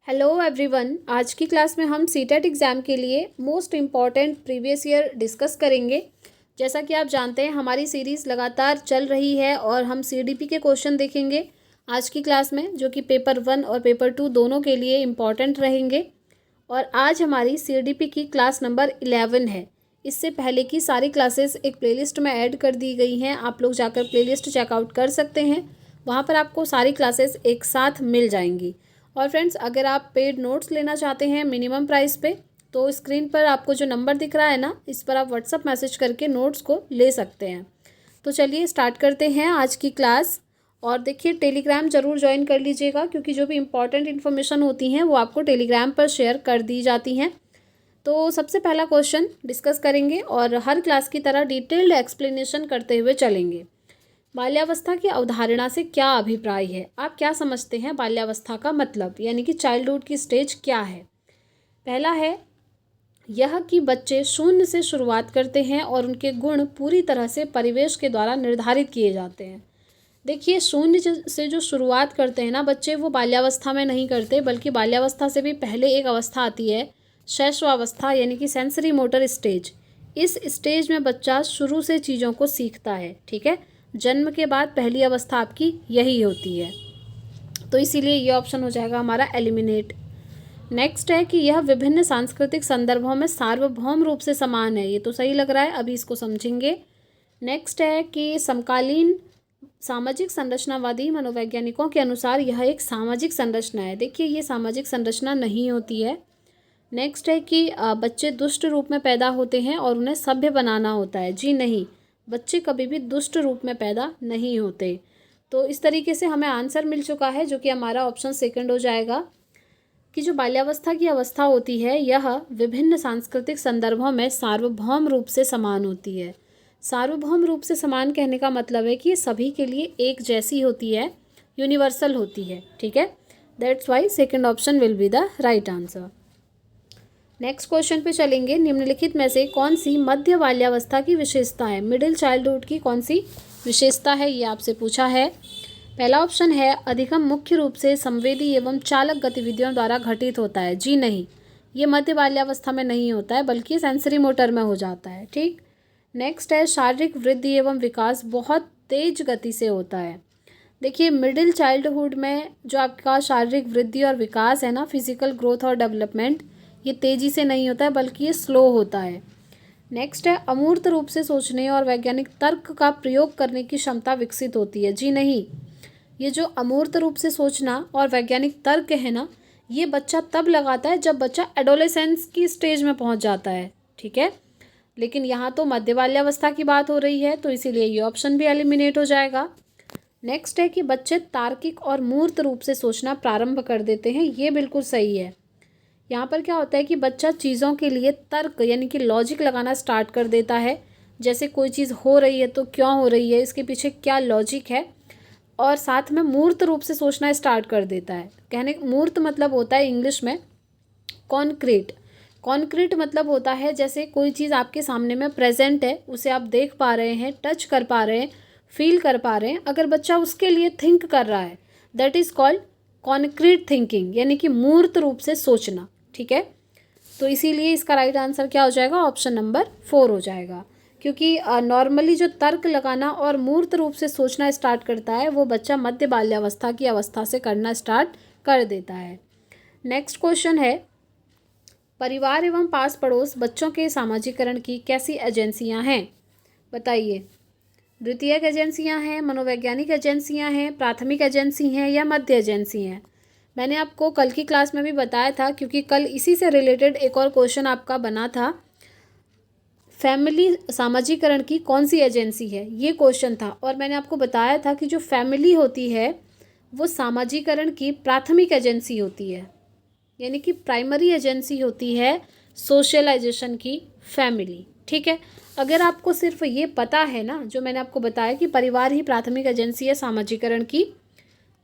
Hello everyone. आज की class में हम सीटेट एग्ज़ाम के लिए most important previous year discuss करेंगे। जैसा कि आप जानते हैं हमारी सीरीज़ लगातार चल रही है और हम सीडीपी के क्वेश्चन देखेंगे आज की क्लास में, जो कि पेपर 1 और पेपर 2 दोनों के लिए इम्पॉर्टेंट रहेंगे। और आज हमारी सीडीपी की क्लास नंबर 11 है। इससे पहले की सारी क्लासेस एक प्लेलिस्ट में ऐड कर दी गई हैं, आप लोग जाकर प्लेलिस्ट चेकआउट कर सकते हैं। वहाँ पर आपको सारी क्लासेस एक साथ मिल जाएंगी। और फ्रेंड्स, अगर आप पेड नोट्स लेना चाहते हैं मिनिमम प्राइस पे, तो स्क्रीन पर आपको जो नंबर दिख रहा है ना, इस पर आप व्हाट्सअप मैसेज करके नोट्स को ले सकते हैं। तो चलिए स्टार्ट करते हैं आज की क्लास। और देखिए, टेलीग्राम ज़रूर ज्वाइन कर लीजिएगा, क्योंकि जो भी इंपॉर्टेंट इन्फॉर्मेशन होती हैं वो आपको टेलीग्राम पर शेयर कर दी जाती हैं। तो सबसे पहला क्वेश्चन डिस्कस करेंगे और हर क्लास की तरह डिटेल्ड एक्सप्लेनेशन करते हुए चलेंगे। बाल्यावस्था की अवधारणा से क्या अभिप्राय है? आप क्या समझते हैं बाल्यावस्था का मतलब, यानी कि चाइल्डहुड की स्टेज क्या है? पहला है यह कि बच्चे शून्य से शुरुआत करते हैं और उनके गुण पूरी तरह से परिवेश के द्वारा निर्धारित किए जाते हैं। देखिए, शून्य से जो शुरुआत करते हैं ना बच्चे, वो बाल्यावस्था में नहीं करते, बल्कि बाल्यावस्था से भी पहले एक अवस्था आती है, शैशवावस्था, यानी कि सेंसरी मोटर स्टेज। इस स्टेज में बच्चा शुरू से चीज़ों को सीखता है। ठीक है, जन्म के बाद पहली अवस्था आपकी यही होती है, तो इसीलिए ये ऑप्शन हो जाएगा हमारा एलिमिनेट। नेक्स्ट है कि यह विभिन्न सांस्कृतिक संदर्भों में सार्वभौम रूप से समान है। ये तो सही लग रहा है, अभी इसको समझेंगे। नेक्स्ट है कि समकालीन सामाजिक संरचनावादी मनोवैज्ञानिकों के अनुसार यह एक सामाजिक संरचना है। देखिए, ये सामाजिक संरचना नहीं होती है। नेक्स्ट है कि बच्चे दुष्ट रूप में पैदा होते हैं और उन्हें सभ्य बनाना होता है। जी नहीं, बच्चे कभी भी दुष्ट रूप में पैदा नहीं होते। तो इस तरीके से हमें आंसर मिल चुका है, जो कि हमारा ऑप्शन सेकंड हो जाएगा, कि जो बाल्यावस्था की अवस्था होती है यह विभिन्न सांस्कृतिक संदर्भों में सार्वभौम रूप से समान होती है। सार्वभौम रूप से समान कहने का मतलब है कि ये सभी के लिए एक जैसी होती है, यूनिवर्सल होती है। ठीक है, that's why second option will be the right answer. Next question पे चलेंगे। निम्नलिखित में से कौन सी मध्य बाल्यावस्था की विशेषता है? मिडिल चाइल्डहुड की कौन सी विशेषता है, ये आपसे पूछा है। पहला ऑप्शन है अधिगम मुख्य रूप से संवेदी एवं चालक गतिविधियों द्वारा घटित होता है। जी नहीं, ये मध्य बाल्यावस्था में नहीं होता है, बल्कि सेंसरी मोटर में हो जाता है। ठीक। नेक्स्ट है शारीरिक वृद्धि एवं विकास बहुत तेज गति से होता है। देखिए, मिडिल चाइल्डहुड में जो आपका शारीरिक वृद्धि और विकास है ना, फिजिकल ग्रोथ और डेवलपमेंट, ये तेज़ी से नहीं होता है, बल्कि ये स्लो होता है। नेक्स्ट है अमूर्त रूप से सोचने और वैज्ञानिक तर्क का प्रयोग करने की क्षमता विकसित होती है। जी नहीं, ये जो अमूर्त रूप से सोचना और वैज्ञानिक तर्क है ना, ये बच्चा तब लगाता है जब बच्चा एडोलेसेंस की स्टेज में पहुंच जाता है। ठीक है, लेकिन यहाँ तो मध्य बाल्यावस्था की बात हो रही है, तो इसीलिए ये ऑप्शन भी एलिमिनेट हो जाएगा। नेक्स्ट है कि बच्चे तार्किक और मूर्त रूप से सोचना प्रारंभ कर देते हैं। ये बिल्कुल सही है। यहाँ पर क्या होता है कि बच्चा चीज़ों के लिए तर्क यानी कि लॉजिक लगाना स्टार्ट कर देता है। जैसे कोई चीज़ हो रही है तो क्यों हो रही है, इसके पीछे क्या लॉजिक है, और साथ में मूर्त रूप से सोचना स्टार्ट कर देता है। कहने मूर्त मतलब होता है इंग्लिश में कॉन्क्रीट। कॉन्क्रीट मतलब होता है जैसे कोई चीज़ आपके सामने में प्रेजेंट है, उसे आप देख पा रहे हैं, टच कर पा रहे हैं, फील कर पा रहे हैं। अगर बच्चा उसके लिए थिंक कर रहा है, that is called concrete thinking, यानी कि मूर्त रूप से सोचना। ठीक है, तो इसीलिए इसका राइट आंसर क्या हो जाएगा? ऑप्शन नंबर 4 हो जाएगा, क्योंकि नॉर्मली जो तर्क लगाना और मूर्त रूप से सोचना स्टार्ट करता है वो बच्चा मध्य बाल्यावस्था की अवस्था से करना स्टार्ट कर देता है। नेक्स्ट क्वेश्चन है परिवार एवं पास पड़ोस बच्चों के सामाजिकरण की कैसी एजेंसियां हैं? बताइए। द्वितीयक एजेंसियां हैं, मनोवैज्ञानिक एजेंसियां हैं, प्राथमिक एजेंसी हैं, या मध्य एजेंसी हैं? मैंने आपको कल की क्लास में भी बताया था, क्योंकि कल इसी से रिलेटेड एक और क्वेश्चन आपका बना था, फैमिली सामाजिकरण की कौन सी एजेंसी है, ये क्वेश्चन था। और मैंने आपको बताया था कि जो फैमिली होती है वो सामाजिकरण की प्राथमिक एजेंसी होती है, यानी कि प्राइमरी एजेंसी होती है सोशलाइजेशन की फैमिली। ठीक है, अगर आपको सिर्फ ये पता है ना, जो मैंने आपको बताया कि परिवार ही प्राथमिक एजेंसी है सामाजिकरण की,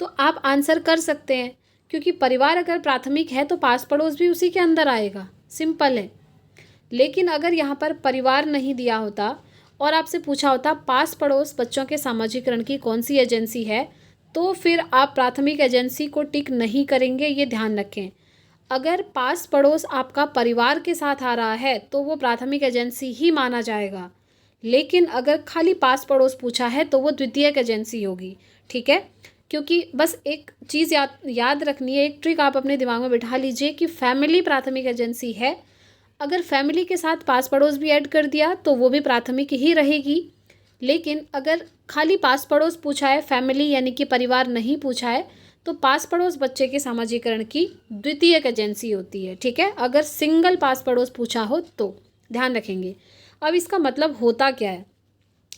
तो आप आंसर कर सकते हैं, क्योंकि परिवार अगर प्राथमिक है तो पास पड़ोस भी उसी के अंदर आएगा, सिंपल है। लेकिन अगर यहाँ पर परिवार नहीं दिया होता और आपसे पूछा होता पास पड़ोस बच्चों के सामाजिकरण की कौन सी एजेंसी है, तो फिर आप प्राथमिक एजेंसी को टिक नहीं करेंगे, ये ध्यान रखें। अगर पास पड़ोस आपका परिवार के साथ आ रहा है तो वो प्राथमिक एजेंसी ही माना जाएगा, लेकिन अगर खाली पास पड़ोस पूछा है तो वो द्वितीयक एजेंसी होगी। ठीक है, क्योंकि बस एक चीज़ याद रखनी है, एक ट्रिक आप अपने दिमाग में बिठा लीजिए कि फैमिली प्राथमिक एजेंसी है। अगर फैमिली के साथ पास पड़ोस भी ऐड कर दिया तो वो भी प्राथमिक ही रहेगी, लेकिन अगर खाली पास पड़ोस पूछा है, फैमिली यानी कि परिवार नहीं पूछा है, तो पास पड़ोस बच्चे के सामाजिकरण की द्वितीयक एजेंसी होती है। ठीक है, अगर सिंगल पास पड़ोस पूछा हो तो ध्यान रखेंगे। अब इसका मतलब होता क्या है,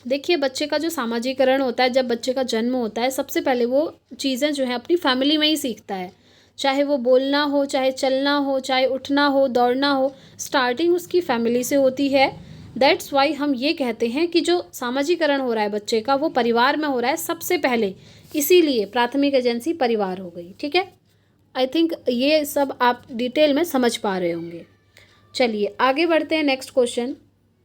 देखिए बच्चे का जो सामाजिकरण होता है, जब बच्चे का जन्म होता है, सबसे पहले वो चीज़ें जो है अपनी फैमिली में ही सीखता है। चाहे वो बोलना हो, चाहे चलना हो, चाहे उठना हो, दौड़ना हो, स्टार्टिंग उसकी फैमिली से होती है। दैट्स वाई हम ये कहते हैं कि जो सामाजिकरण हो रहा है बच्चे का वो परिवार में हो रहा है सबसे पहले, इसीलिए प्राथमिक एजेंसी परिवार हो गई। ठीक है, आई थिंक ये सब आप डिटेल में समझ पा रहे होंगे। चलिए आगे बढ़ते हैं। नेक्स्ट क्वेश्चन,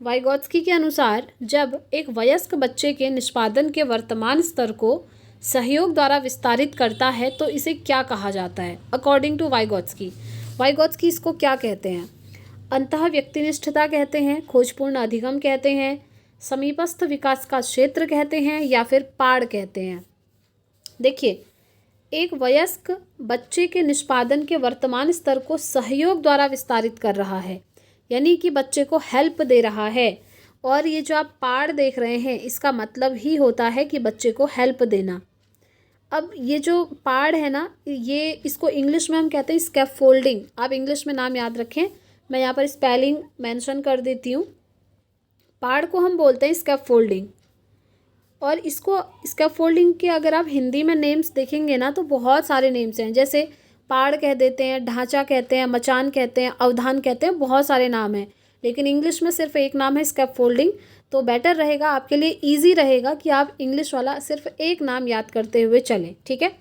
वाइगोत्स्की के अनुसार जब एक वयस्क बच्चे के निष्पादन के वर्तमान स्तर को सहयोग द्वारा विस्तारित करता है तो इसे क्या कहा जाता है अकॉर्डिंग टू वाइगोत्स्की। वाइगोत्स्की इसको क्या कहते हैं, अंतः व्यक्तिनिष्ठता कहते हैं, खोजपूर्ण अधिगम कहते हैं, समीपस्थ विकास का क्षेत्र कहते हैं, या फिर पाड़ कहते हैं। देखिए, एक वयस्क बच्चे के निष्पादन के वर्तमान स्तर को सहयोग द्वारा विस्तारित कर रहा है, यानी कि बच्चे को हेल्प दे रहा है। और ये जो आप पाड़ देख रहे हैं इसका मतलब ही होता है कि बच्चे को हेल्प देना। अब ये जो पाड़ है ना, ये इसको इंग्लिश में हम कहते हैं स्कैफोल्डिंग। आप इंग्लिश में नाम याद रखें, मैं यहाँ पर स्पेलिंग मेंशन कर देती हूँ। पाड़ को हम बोलते हैं स्कैफोल्डिंग, और इसको स्कैफोल्डिंग के अगर आप हिंदी में नेम्स देखेंगे ना तो बहुत सारे नेम्स हैं, जैसे पाड़ कह देते हैं, ढांचा कहते हैं, मचान कहते हैं, अवधान कहते हैं, बहुत सारे नाम हैं। लेकिन इंग्लिश में सिर्फ एक नाम है स्कैफोल्डिंग। तो बेटर रहेगा, आपके लिए ईजी रहेगा कि आप इंग्लिश वाला सिर्फ एक नाम याद करते हुए चलें। ठीक है,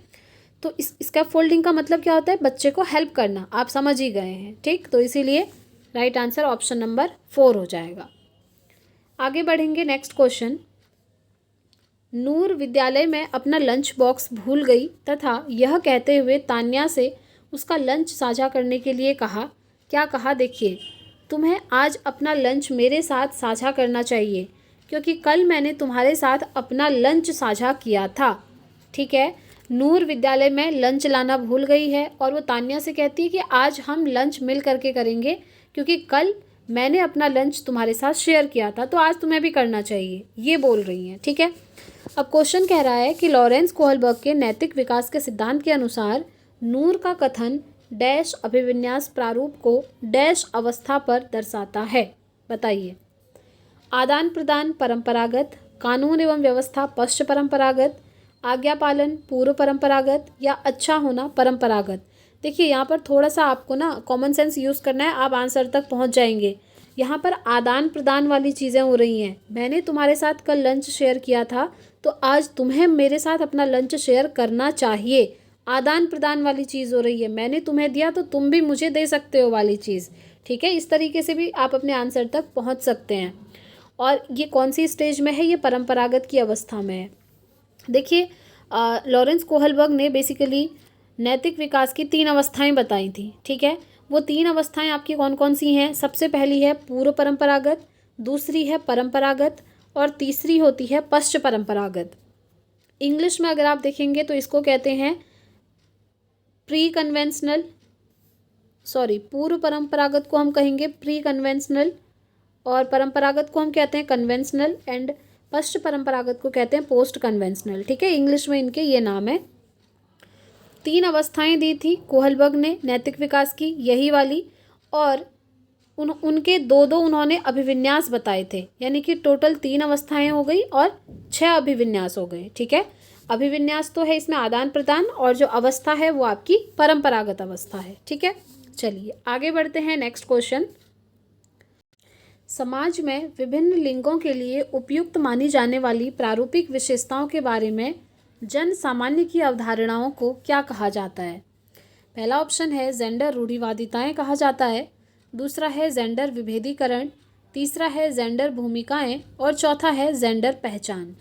तो इस स्कैफोल्डिंग का मतलब क्या होता है, बच्चे को हेल्प करना। आप समझ ही गए हैं। ठीक, तो इसीलिए राइट आंसर ऑप्शन नंबर 4 हो जाएगा। आगे बढ़ेंगे। नेक्स्ट क्वेश्चन, नूर विद्यालय में अपना लंच बॉक्स भूल गई तथा यह कहते हुए तान्या से उसका लंच साझा करने के लिए कहा। क्या कहा, देखिए, तुम्हें आज अपना लंच मेरे साथ साझा करना चाहिए क्योंकि कल मैंने तुम्हारे साथ अपना लंच साझा किया था। ठीक है, नूर विद्यालय में लंच लाना भूल गई है और वो तान्या से कहती है कि आज हम लंच मिल करके करेंगे क्योंकि कल मैंने अपना लंच तुम्हारे साथ शेयर किया था, तो आज तुम्हें भी करना चाहिए, ये बोल रही हैं। ठीक है, अब क्वेश्चन कह रहा है कि लॉरेंस कोहलबर्ग के नैतिक विकास के सिद्धांत के अनुसार नूर का कथन डैश अभिविन्यास प्रारूप को डैश अवस्था पर दर्शाता है। बताइए, आदान प्रदान परंपरागत, कानून एवं व्यवस्था पश्च परंपरागत, आज्ञा पालन पूर्व परंपरागत, या अच्छा होना परंपरागत। देखिए, यहाँ पर थोड़ा सा आपको ना कॉमन सेंस यूज़ करना है, आप आंसर तक पहुँच जाएंगे। यहाँ पर आदान प्रदान वाली चीज़ें हो रही हैं। मैंने तुम्हारे साथ कल लंच शेयर किया था तो आज तुम्हें मेरे साथ अपना लंच शेयर करना चाहिए। आदान प्रदान वाली चीज़ हो रही है, मैंने तुम्हें दिया तो तुम भी मुझे दे सकते हो वाली चीज़। ठीक है, इस तरीके से भी आप अपने आंसर तक पहुँच सकते हैं। और ये कौन सी स्टेज में है, ये परंपरागत की अवस्था में है। देखिए, लॉरेंस कोहलबर्ग ने बेसिकली नैतिक विकास की 3 अवस्थाएं बताई थी। ठीक है, वो 3 अवस्थाएं आपकी कौन कौन सी हैं, सबसे पहली है पूर्व परंपरागत, दूसरी है परंपरागत, और तीसरी होती है पश्च परंपरागत। इंग्लिश में अगर आप देखेंगे तो इसको कहते हैं प्री कन्वेंशनल, पूर्व परंपरागत को हम कहेंगे प्री कन्वेंशनल, और परंपरागत को हम कहते हैं कन्वेंशनल, एंड पश्च परंपरागत को कहते हैं पोस्ट कन्वेंशनल। ठीक है, इंग्लिश में इनके ये नाम है। 3 अवस्थाएं दी थी कोहलबर्ग ने नैतिक विकास की, यही वाली, और उनके 2-2 उन्होंने अभिविन्यास बताए थे, यानी कि टोटल 3 अवस्थाएं हो गई और 6 अभिविन्यास हो गए। ठीक है, अभिविन्यास तो है इसमें आदान प्रदान, और जो अवस्था है वो आपकी परंपरागत अवस्था है। ठीक है, चलिए आगे बढ़ते हैं। नेक्स्ट क्वेश्चन, समाज में विभिन्न लिंगों के लिए उपयुक्त मानी जाने वाली प्रारूपिक विशेषताओं के बारे में जन सामान्य की अवधारणाओं को क्या कहा जाता है। पहला ऑप्शन है जेंडर रूढ़िवादिताएं कहा जाता है, दूसरा है जेंडर विभेदीकरण, तीसरा है जेंडर भूमिकाएं, और चौथा है जेंडर पहचान।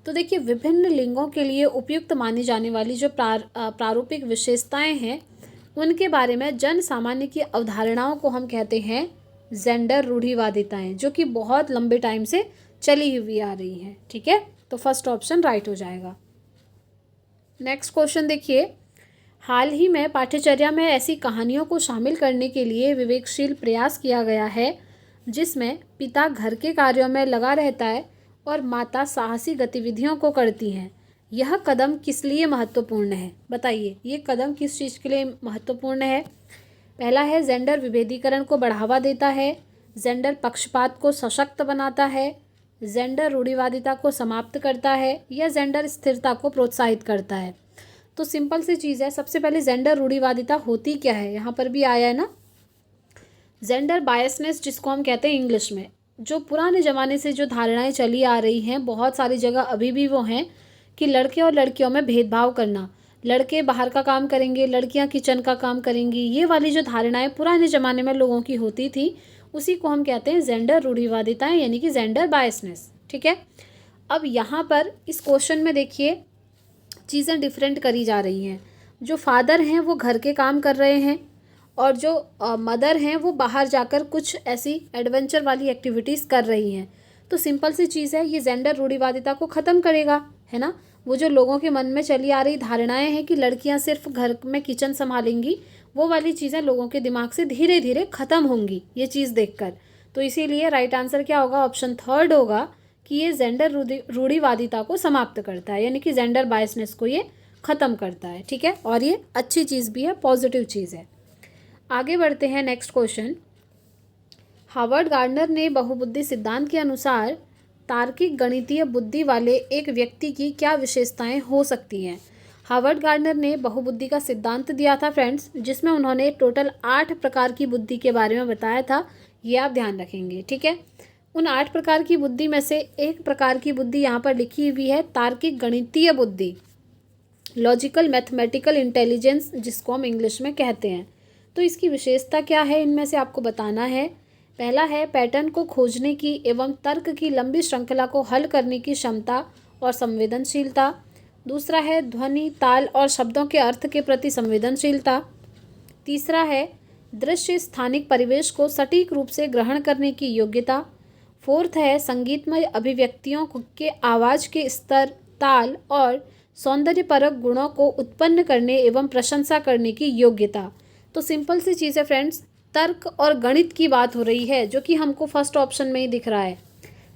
तो देखिए, विभिन्न लिंगों के लिए उपयुक्त मानी जाने वाली जो प्रारूपिक विशेषताएं हैं उनके बारे में जन सामान्य की अवधारणाओं को हम कहते हैं जेंडर रूढ़िवादिताएं, जो कि बहुत लंबे टाइम से चली हुई आ रही हैं। ठीक है, तो फर्स्ट ऑप्शन राइट हो जाएगा। नेक्स्ट क्वेश्चन देखिए, हाल ही में पाठ्यचर्या में ऐसी कहानियों को शामिल करने के लिए विवेकशील प्रयास किया गया है जिसमें पिता घर के कार्यों में लगा रहता है और माता साहसी गतिविधियों को करती हैं। यह कदम किस लिए महत्वपूर्ण है? बताइए, ये कदम किस चीज़ के लिए महत्वपूर्ण है? पहला है जेंडर विभेदीकरण को बढ़ावा देता है, जेंडर पक्षपात को सशक्त बनाता है, जेंडर रूढ़िवादिता को समाप्त करता है, या जेंडर स्थिरता को प्रोत्साहित करता है। तो सिंपल सी चीज़ है, सबसे पहले जेंडर रूढ़िवादिता होती क्या है, यहाँ पर भी आया है ना, जेंडर बायसनेस जिसको हम कहते हैं इंग्लिश में। जो पुराने ज़माने से जो धारणाएं चली आ रही हैं, बहुत सारी जगह अभी भी वो हैं कि लड़के और लड़कियों में भेदभाव करना, लड़के बाहर का काम करेंगे, लड़कियां किचन का काम करेंगी, ये वाली जो धारणाएं पुराने ज़माने में लोगों की होती थी, उसी को हम कहते हैं जेंडर रूढ़िवादिताएं, यानी कि जेंडर बायसनेस। ठीक है, अब यहाँ पर इस क्वेश्चन में देखिए चीज़ें डिफरेंट करी जा रही हैं। जो फादर हैं वो घर के काम कर रहे हैं और जो मदर हैं वो बाहर जाकर कुछ ऐसी एडवेंचर वाली एक्टिविटीज़ कर रही हैं। तो सिंपल सी चीज़ है, ये जेंडर रूढ़िवादिता को ख़त्म करेगा, है ना। वो जो लोगों के मन में चली आ रही धारणाएं हैं कि लड़कियां सिर्फ घर में किचन संभालेंगी, वो वाली चीज़ें लोगों के दिमाग से धीरे धीरे ख़त्म होंगी ये चीज़ देखकर। तो इसीलिए राइट आंसर क्या होगा? ऑप्शन थर्ड होगा कि ये जेंडर रूढ़िवादिता को समाप्त करता है, यानी कि जेंडर बायसनेस को ये ख़त्म करता है। ठीक है, और ये अच्छी चीज़ भी है, पॉजिटिव चीज़ है। आगे बढ़ते हैं, नेक्स्ट क्वेश्चन। हार्वर्ड गार्डनर ने बहुबुद्धि सिद्धांत के अनुसार तार्किक गणितीय बुद्धि वाले एक व्यक्ति की क्या विशेषताएं हो सकती हैं? हार्वर्ड गार्डनर ने बहुबुद्धि का सिद्धांत दिया था फ्रेंड्स, जिसमें उन्होंने टोटल 8 प्रकार की बुद्धि के बारे में बताया था, ये आप ध्यान रखेंगे। ठीक है, उन 8 प्रकार की बुद्धि में से एक प्रकार की बुद्धि यहाँ पर लिखी हुई है, तार्किक गणितीय बुद्धि, लॉजिकल मैथमेटिकल इंटेलिजेंस जिसको हम इंग्लिश में कहते हैं। तो इसकी विशेषता क्या है, इनमें से आपको बताना है। पहला है पैटर्न को खोजने की एवं तर्क की लंबी श्रृंखला को हल करने की क्षमता और संवेदनशीलता। दूसरा है ध्वनि, ताल और शब्दों के अर्थ के प्रति संवेदनशीलता। तीसरा है दृश्य स्थानिक परिवेश को सटीक रूप से ग्रहण करने की योग्यता। फोर्थ है संगीतमय अभिव्यक्तियों के आवाज़ के स्तर, ताल और सौंदर्यपरक गुणों को उत्पन्न करने एवं प्रशंसा करने की योग्यता। तो सिंपल सी चीज़ है फ्रेंड्स, तर्क और गणित की बात हो रही है, जो कि हमको फर्स्ट ऑप्शन में ही दिख रहा है।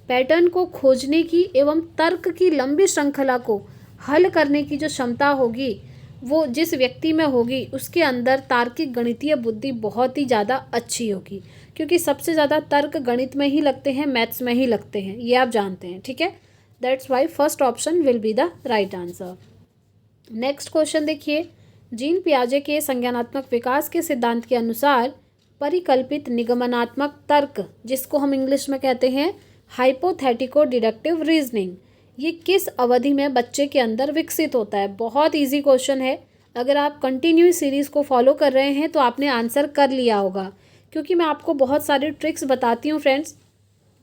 पैटर्न को खोजने की एवं तर्क की लंबी श्रृंखला को हल करने की जो क्षमता होगी वो जिस व्यक्ति में होगी, उसके अंदर तार्किक गणितीय बुद्धि बहुत ही ज़्यादा अच्छी होगी, क्योंकि सबसे ज़्यादा तर्क गणित में ही लगते हैं, मैथ्स में ही लगते हैं, ये आप जानते हैं। ठीक है, that's why first option will be the right answer. Next question देखिए, जीन पियाजे के संज्ञानात्मक विकास के सिद्धांत के अनुसार परिकल्पित निगमनात्मक तर्क, जिसको हम इंग्लिश में कहते हैं हाइपोथेटिको डिडक्टिव रीजनिंग, ये किस अवधि में बच्चे के अंदर विकसित होता है? बहुत इजी क्वेश्चन है। अगर आप कंटिन्यू सीरीज़ को फॉलो कर रहे हैं तो आपने आंसर कर लिया होगा, क्योंकि मैं आपको बहुत सारी ट्रिक्स बताती हूँ फ्रेंड्स,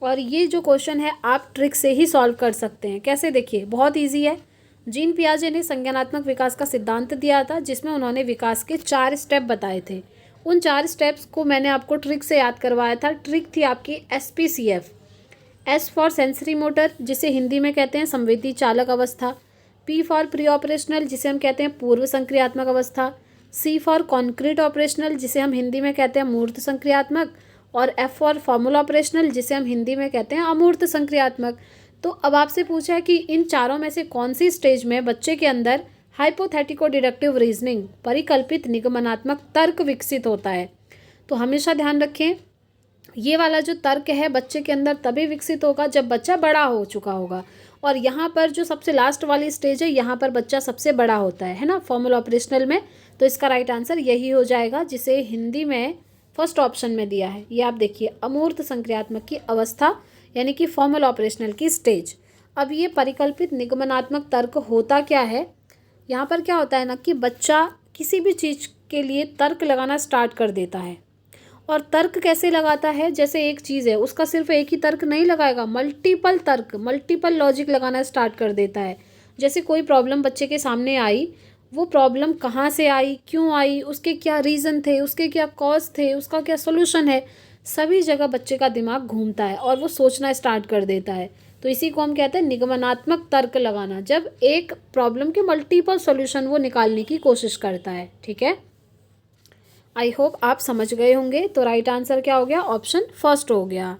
और ये जो क्वेश्चन है आप ट्रिक से ही सॉल्व कर सकते हैं। कैसे? देखिए, बहुत ईजी है। जीन पियाजे ने संज्ञानात्मक विकास का सिद्धांत दिया था, जिसमें उन्होंने विकास के 4 स्टेप बताए थे। उन 4 स्टेप्स को मैंने आपको ट्रिक से याद करवाया था। ट्रिक थी आपकी SPCF। S for sensory motor, जिसे हिंदी में कहते हैं संवेदी चालक अवस्था। P फॉर प्री ऑपरेशनल, जिसे हम कहते हैं पूर्व संक्रियात्मक अवस्था। C फॉर कॉन्क्रीट ऑपरेशनल, जिसे हम हिंदी में कहते हैं मूर्त संक्रियात्मक। और F फॉर फॉर्मूला ऑपरेशनल, जिसे हम हिंदी में कहते हैं अमूर्त संक्रियात्मक। तो अब आपसे पूछा है कि इन चारों में से कौन सी स्टेज में बच्चे के अंदर हाइपोथेटिको डिडक्टिव रीजनिंग, परिकल्पित निगमनात्मक तर्क विकसित होता है। तो हमेशा ध्यान रखें, ये वाला जो तर्क है बच्चे के अंदर तभी विकसित होगा जब बच्चा बड़ा हो चुका होगा। और यहाँ पर जो सबसे लास्ट वाली स्टेज है, यहाँ पर बच्चा सबसे बड़ा होता है ना, फॉर्मूला ऑपरेशनल में। तो इसका राइट आंसर यही हो जाएगा, जिसे हिंदी में फर्स्ट ऑप्शन में दिया है। ये आप देखिए, अमूर्त संक्रियात्मक की अवस्था, यानी कि फॉर्मूला ऑपरेशनल की स्टेज। अब ये परिकल्पित निगमनात्मक तर्क होता क्या है? यहाँ पर क्या होता है ना कि बच्चा किसी भी चीज़ के लिए तर्क लगाना स्टार्ट कर देता है। और तर्क कैसे लगाता है? जैसे एक चीज़ है, उसका सिर्फ एक ही तर्क नहीं लगाएगा, मल्टीपल तर्क, मल्टीपल लॉजिक लगाना स्टार्ट कर देता है। जैसे कोई प्रॉब्लम बच्चे के सामने आई, वो प्रॉब्लम कहाँ से आई, क्यों आई, उसके क्या रीज़न थे, उसके क्या कॉज थे, उसका क्या सोल्यूशन है, सभी जगह बच्चे का दिमाग घूमता है और वो सोचना स्टार्ट कर देता है। तो इसी को हम कहते हैं निगमनात्मक तर्क लगाना, जब एक प्रॉब्लम के मल्टीपल सॉल्यूशन वो निकालने की कोशिश करता है। ठीक है, आई होप आप समझ गए होंगे। तो राइट आंसर क्या हो गया, ऑप्शन फर्स्ट हो गया।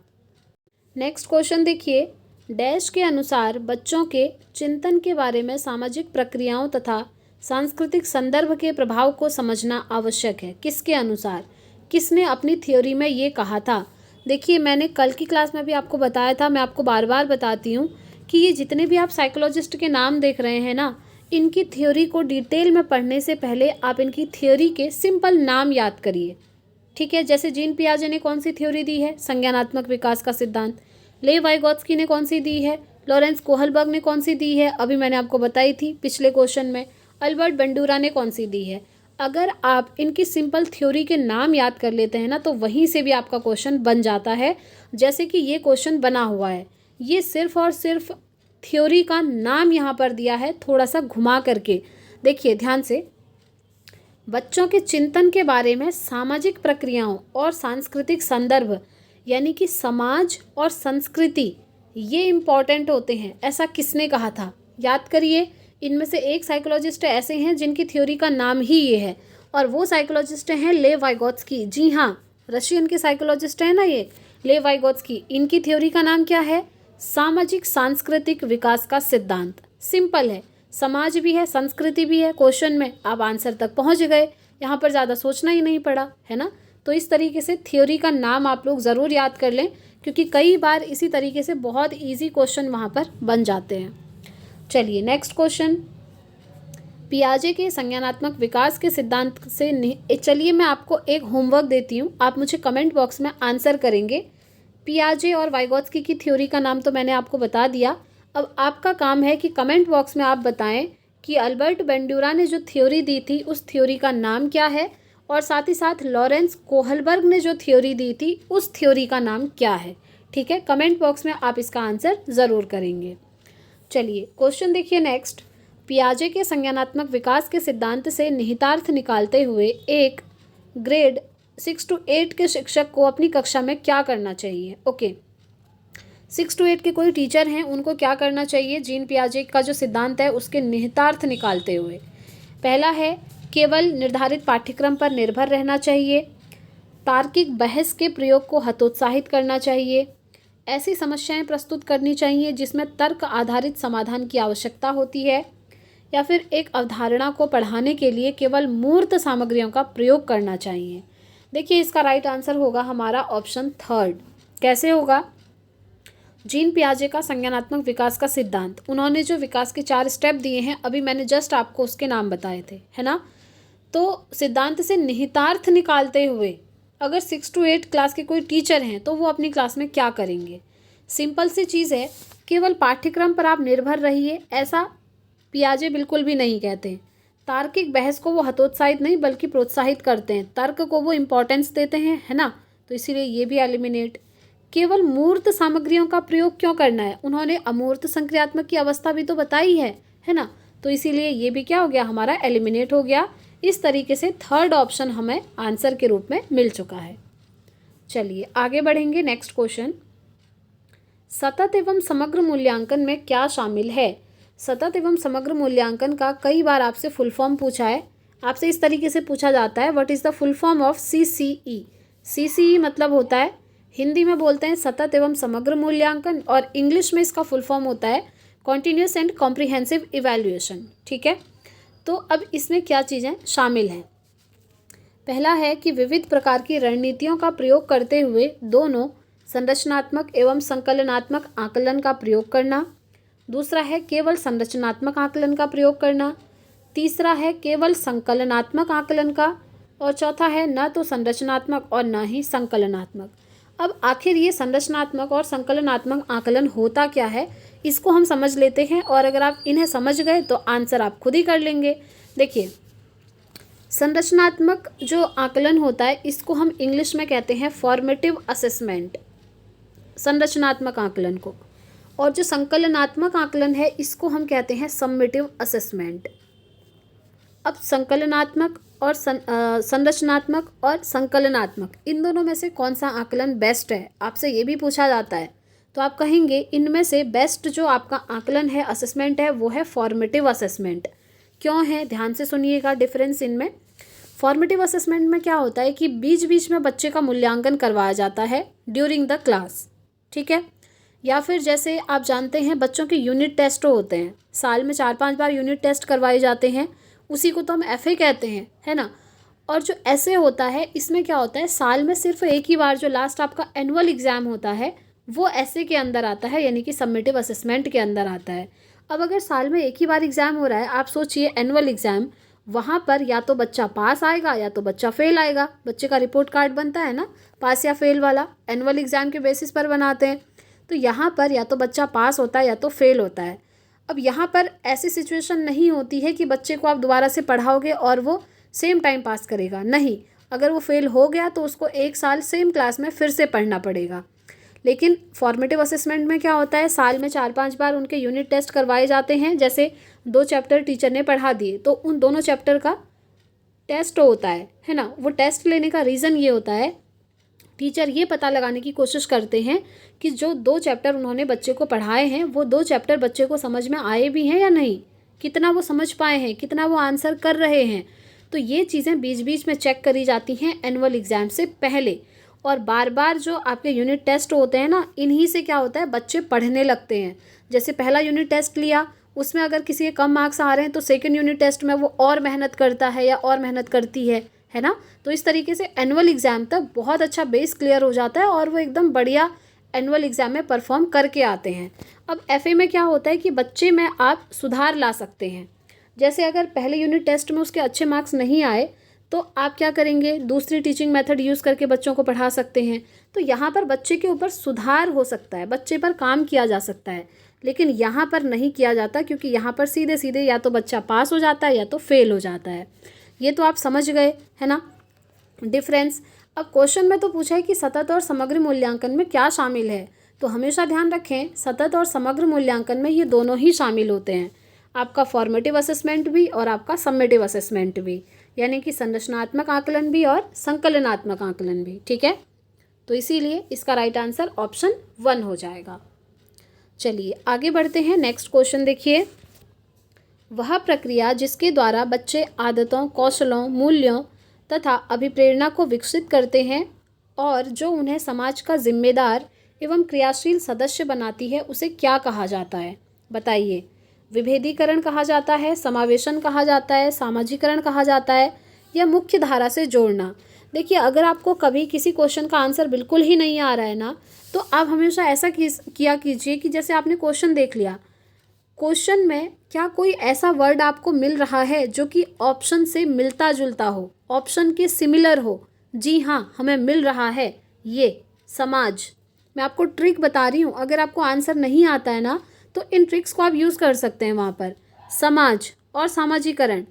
नेक्स्ट क्वेश्चन देखिए, डैश के अनुसार बच्चों के चिंतन के बारे में सामाजिक प्रक्रियाओं तथा सांस्कृतिक संदर्भ के प्रभाव को समझना आवश्यक है। किसके अनुसार, किसने अपनी थ्योरी में ये कहा था। देखिए, मैंने कल की क्लास में भी आपको बताया था, मैं आपको बार बार बताती हूँ कि ये जितने भी आप साइकोलॉजिस्ट के नाम देख रहे हैं ना, इनकी थ्योरी को डिटेल में पढ़ने से पहले आप इनकी थ्योरी के सिंपल नाम याद करिए। ठीक है, जैसे जीन पियाजे ने कौन सी थ्योरी दी है, संज्ञानात्मक विकास का सिद्धांत। ले वाइगोत्स्की ने कौन सी दी है, लॉरेंस कोहलबर्ग ने कौन सी दी है, अभी मैंने आपको बताई थी पिछले क्वेश्चन में। अल्बर्ट बंडूरा ने कौन सी दी है। अगर आप इनकी सिंपल थ्योरी के नाम याद कर लेते हैं ना, तो वहीं से भी आपका क्वेश्चन बन जाता है। जैसे कि ये क्वेश्चन बना हुआ है, ये सिर्फ और सिर्फ थ्योरी का नाम यहाँ पर दिया है, थोड़ा सा घुमा करके देखिए ध्यान से। बच्चों के चिंतन के बारे में सामाजिक प्रक्रियाओं और सांस्कृतिक संदर्भ, यानी कि समाज और संस्कृति, ये इम्पॉर्टेंट होते हैं। ऐसा किसने कहा था, याद करिए। इनमें से एक साइकोलॉजिस्ट ऐसे हैं जिनकी थ्योरी का नाम ही ये है, और वो साइकोलॉजिस्ट हैं ले वाइगोत्स्की। जी हाँ, रशियन के साइकोलॉजिस्ट हैं ना ये ले वाइगोत्स्की। इनकी थ्योरी का नाम क्या है, सामाजिक सांस्कृतिक विकास का सिद्धांत। सिंपल है, समाज भी है, संस्कृति भी है। क्वेश्चन में आप आंसर तक पहुंच गए, यहाँ पर ज़्यादा सोचना ही नहीं पड़ा, है ना। तो इस तरीके से थ्योरी का नाम आप लोग ज़रूर याद कर लें, क्योंकि कई बार इसी तरीके से बहुत इजी क्वेश्चन वहाँ पर बन जाते हैं। चलिए नेक्स्ट क्वेश्चन, पियाजे के संज्ञानात्मक विकास के सिद्धांत से चलिए मैं आपको एक होमवर्क देती हूँ, आप मुझे कमेंट बॉक्स में आंसर करेंगे। पियाजे और वाइगोत्स्की की थ्योरी का नाम तो मैंने आपको बता दिया। अब आपका काम है कि कमेंट बॉक्स में आप बताएं कि अल्बर्ट बंडूरा ने जो थ्योरी दी थी उस थ्योरी का नाम क्या है, और साथ ही साथ लॉरेंस कोहलबर्ग ने जो थ्योरी दी थी उस थ्योरी का नाम क्या है। ठीक है, कमेंट बॉक्स में आप इसका आंसर ज़रूर करेंगे। चलिए क्वेश्चन देखिए नेक्स्ट, पियाजे के संज्ञानात्मक विकास के सिद्धांत से निहितार्थ निकालते हुए एक ग्रेड 6 to 8 के शिक्षक को अपनी कक्षा में क्या करना चाहिए। ओके, 6 to 8 के कोई टीचर हैं, उनको क्या करना चाहिए, जीन पियाजे का जो सिद्धांत है उसके निहितार्थ निकालते हुए। पहला है, केवल निर्धारित पाठ्यक्रम पर निर्भर रहना चाहिए। तार्किक बहस के प्रयोग को हतोत्साहित करना चाहिए। ऐसी समस्याएं प्रस्तुत करनी चाहिए जिसमें तर्क आधारित समाधान की आवश्यकता होती है। या फिर एक अवधारणा को पढ़ाने के लिए केवल मूर्त सामग्रियों का प्रयोग करना चाहिए। देखिए, इसका राइट आंसर होगा हमारा ऑप्शन थर्ड। कैसे होगा, जीन पियाजे का संज्ञानात्मक विकास का सिद्धांत, उन्होंने जो विकास के 4 स्टेप दिए हैं, अभी मैंने जस्ट आपको उसके नाम बताए थे, है ना। तो सिद्धांत से निहितार्थ निकालते हुए अगर 6 to 8 क्लास के कोई टीचर हैं तो वो अपनी क्लास में क्या करेंगे। सिंपल सी चीज़ है, केवल पाठ्यक्रम पर आप निर्भर रहिए, ऐसा पियाजे बिल्कुल भी नहीं कहते। तार्किक बहस को वो हतोत्साहित नहीं बल्कि प्रोत्साहित करते हैं, तर्क को वो इम्पोर्टेंस देते हैं, है ना। तो इसीलिए ये भी एलिमिनेट। केवल मूर्त सामग्रियों का प्रयोग क्यों करना है, उन्होंने अमूर्त संक्रियात्मक की अवस्था भी तो बताई है ना। तो इसीलिए ये भी क्या हो गया, हमारा एलिमिनेट हो गया। इस तरीके से थर्ड ऑप्शन हमें आंसर के रूप में मिल चुका है। चलिए आगे बढ़ेंगे। नेक्स्ट क्वेश्चन, सतत एवं समग्र मूल्यांकन में क्या शामिल है। सतत एवं समग्र मूल्यांकन का कई बार आपसे फुल फॉर्म पूछा है। आपसे इस तरीके से पूछा जाता है, what is the full form of CCE। CCE मतलब होता है, हिंदी में बोलते हैं सतत एवं समग्र मूल्यांकन, और इंग्लिश में इसका फुल फॉर्म होता है कॉन्टिन्यूस एंड कॉम्प्रिहेंसिव इवैल्यूएशन। ठीक है, तो अब इसमें क्या चीज़ें शामिल हैं। पहला है कि विविध प्रकार की रणनीतियों का प्रयोग करते हुए दोनों संरचनात्मक एवं संकलनात्मक आकलन का प्रयोग करना। दूसरा है केवल संरचनात्मक आकलन का प्रयोग करना। तीसरा है केवल संकलनात्मक आकलन का, और चौथा है न तो संरचनात्मक और न ही संकलनात्मक। अब आखिर ये संरचनात्मक और संकलनात्मक आकलन होता क्या है, इसको हम समझ लेते हैं, और अगर आप इन्हें समझ गए तो आंसर आप खुद ही कर लेंगे। देखिए, संरचनात्मक जो आकलन होता है इसको हम इंग्लिश में कहते हैं फॉर्मेटिव असेसमेंट, संरचनात्मक आकलन को, और जो संकलनात्मक आकलन है इसको हम कहते हैं सम्मेटिव असेसमेंट। अब संकलनात्मक और संरचनात्मक और संकलनात्मक, इन दोनों में से कौन सा आकलन बेस्ट है, आपसे ये भी पूछा जाता है। तो आप कहेंगे इनमें से बेस्ट जो आपका आकलन है, असेसमेंट है, वो है फॉर्मेटिव असेसमेंट। क्यों है, ध्यान से सुनिएगा डिफरेंस इनमें। फॉर्मेटिव असेसमेंट में क्या होता है कि बीच बीच में बच्चे का मूल्यांकन करवाया जाता है ड्यूरिंग द क्लास, ठीक है। या फिर जैसे आप जानते हैं बच्चों के यूनिट टेस्ट होते हैं, साल में 4-5 बार यूनिट टेस्ट करवाए जाते हैं, उसी को तो हम FA कहते हैं, है ना। और जो ऐसे होता है, इसमें क्या होता है, साल में सिर्फ एक ही बार जो लास्ट आपका एनुअल एग्ज़ाम होता है वो ऐसे के अंदर आता है, यानी कि सबमिटिव असेसमेंट के अंदर आता है। अब अगर साल में एक ही बार एग्ज़ाम हो रहा है, आप सोचिए एनुअल एग्ज़ाम, वहाँ पर या तो बच्चा पास आएगा या तो बच्चा फेल आएगा। बच्चे का रिपोर्ट कार्ड बनता है ना, पास या फेल वाला, एनुअल एग्ज़ाम के बेसिस पर बनाते हैं। तो यहाँ पर या तो बच्चा पास होता है या तो फेल होता है। अब यहाँ पर ऐसी सिचुएशन नहीं होती है कि बच्चे को आप दोबारा से पढ़ाओगे और वो सेम टाइम पास करेगा, नहीं। अगर वो फेल हो गया तो उसको 1 साल सेम क्लास में फिर से पढ़ना पड़ेगा। लेकिन फॉर्मेटिव असेसमेंट में क्या होता है, साल में 4-5 बार उनके यूनिट टेस्ट करवाए जाते हैं। जैसे 2 चैप्टर टीचर ने पढ़ा दिए तो उन दोनों चैप्टर का टेस्ट होता है ना। वो टेस्ट लेने का रीज़न ये होता है, टीचर ये पता लगाने की कोशिश करते हैं कि जो 2 चैप्टर उन्होंने बच्चे को पढ़ाए हैं वो 2 चैप्टर बच्चे को समझ में आए भी हैं या नहीं, कितना वो समझ पाए हैं, कितना वो आंसर कर रहे हैं। तो ये चीज़ें बीच बीच में चेक करी जाती हैं एनुअल एग्ज़ाम से पहले। और बार बार जो आपके यूनिट टेस्ट होते हैं ना, इन्हीं से क्या होता है, बच्चे पढ़ने लगते हैं। जैसे पहला यूनिट टेस्ट लिया, उसमें अगर किसी के कम मार्क्स आ रहे हैं तो सेकंड यूनिट टेस्ट में वो और मेहनत करता है या और मेहनत करती है ना। तो इस तरीके से एनुअल एग्ज़ाम तक बहुत अच्छा बेस क्लियर हो जाता है और वो एकदम बढ़िया एनुअल एग्ज़ाम में परफॉर्म करके आते हैं। अब FA में क्या होता है कि बच्चे में आप सुधार ला सकते हैं। जैसे अगर पहले यूनिट टेस्ट में उसके अच्छे मार्क्स नहीं आए तो आप क्या करेंगे, दूसरी टीचिंग मेथड यूज़ करके बच्चों को पढ़ा सकते हैं। तो यहाँ पर बच्चे के ऊपर सुधार हो सकता है, बच्चे पर काम किया जा सकता है। लेकिन यहाँ पर नहीं किया जाता, क्योंकि यहाँ पर सीधे सीधे या तो बच्चा पास हो जाता है या तो फेल हो जाता है। ये तो आप समझ गए, है ना, डिफरेंस। अब क्वेश्चन में तो पूछा है कि सतत और समग्र मूल्यांकन में क्या शामिल है। तो हमेशा ध्यान रखें, सतत और समग्र मूल्यांकन में ये दोनों ही शामिल होते हैं, आपका फॉर्मेटिव असेसमेंट भी और आपका समेटिव असेसमेंट भी, यानी कि संरचनात्मक आकलन भी और संकलनात्मक आकलन भी, ठीक है। तो इसीलिए इसका राइट आंसर ऑप्शन 1 हो जाएगा। चलिए आगे बढ़ते हैं। नेक्स्ट क्वेश्चन देखिए, वह प्रक्रिया जिसके द्वारा बच्चे आदतों, कौशलों, मूल्यों तथा अभिप्रेरणा को विकसित करते हैं और जो उन्हें समाज का जिम्मेदार एवं क्रियाशील सदस्य बनाती है, उसे क्या कहा जाता है, बताइए। विभेदीकरण कहा जाता है, समावेशन कहा जाता है, सामाजिकरण कहा जाता है, या मुख्य धारा से जोड़ना। देखिए, अगर आपको कभी किसी क्वेश्चन का आंसर बिल्कुल ही नहीं आ रहा है ना, तो आप हमेशा ऐसा किया कीजिए कि जैसे आपने क्वेश्चन देख लिया, क्वेश्चन में क्या कोई ऐसा वर्ड आपको मिल रहा है जो कि ऑप्शन से मिलता जुलता हो, ऑप्शन के सिमिलर हो। जी हाँ, हमें मिल रहा है ये समाज। मैं आपको ट्रिक बता रही हूँ, अगर आपको आंसर नहीं आता है ना तो इन ट्रिक्स को आप यूज़ कर सकते हैं। वहाँ पर समाज और सामाजिकरण,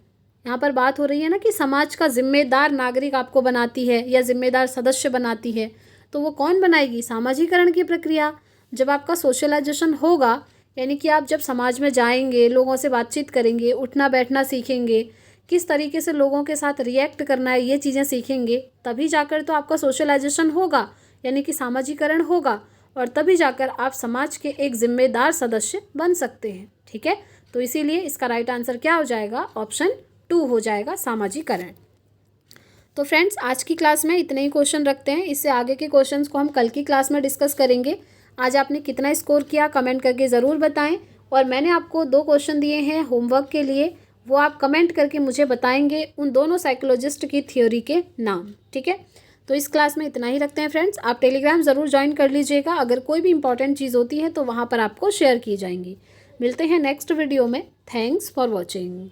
यहाँ पर बात हो रही है ना कि समाज का जिम्मेदार नागरिक आपको बनाती है या जिम्मेदार सदस्य बनाती है, तो वो कौन बनाएगी, सामाजिकरण की प्रक्रिया। जब आपका सोशलाइजेशन होगा, यानी कि आप जब समाज में जाएंगे, लोगों से बातचीत करेंगे, उठना बैठना सीखेंगे, किस तरीके से लोगों के साथ रिएक्ट करना है, ये चीज़ें सीखेंगे, तभी जाकर तो आपका सोशलाइजेशन होगा, यानी कि सामाजिकरण होगा, और तभी जाकर आप समाज के एक जिम्मेदार सदस्य बन सकते हैं, ठीक है। तो इसीलिए इसका राइट आंसर क्या हो जाएगा, ऑप्शन 2 हो जाएगा, सामाजिकरण। तो फ्रेंड्स, आज की क्लास में इतने ही क्वेश्चन रखते हैं, इससे आगे के क्वेश्चंस को हम कल की क्लास में डिस्कस करेंगे। आज आपने कितना स्कोर किया कमेंट करके ज़रूर बताएं, और मैंने आपको 2 क्वेश्चन दिए हैं होमवर्क के लिए, वो आप कमेंट करके मुझे बताएंगे उन दोनों साइकोलॉजिस्ट की थ्योरी के नाम, ठीक है। तो इस क्लास में इतना ही रखते हैं फ्रेंड्स। आप टेलीग्राम ज़रूर ज्वाइन कर लीजिएगा, अगर कोई भी इंपॉर्टेंट चीज़ होती है तो वहाँ पर आपको शेयर की जाएंगी। मिलते हैं नेक्स्ट वीडियो में। Thanks for watching.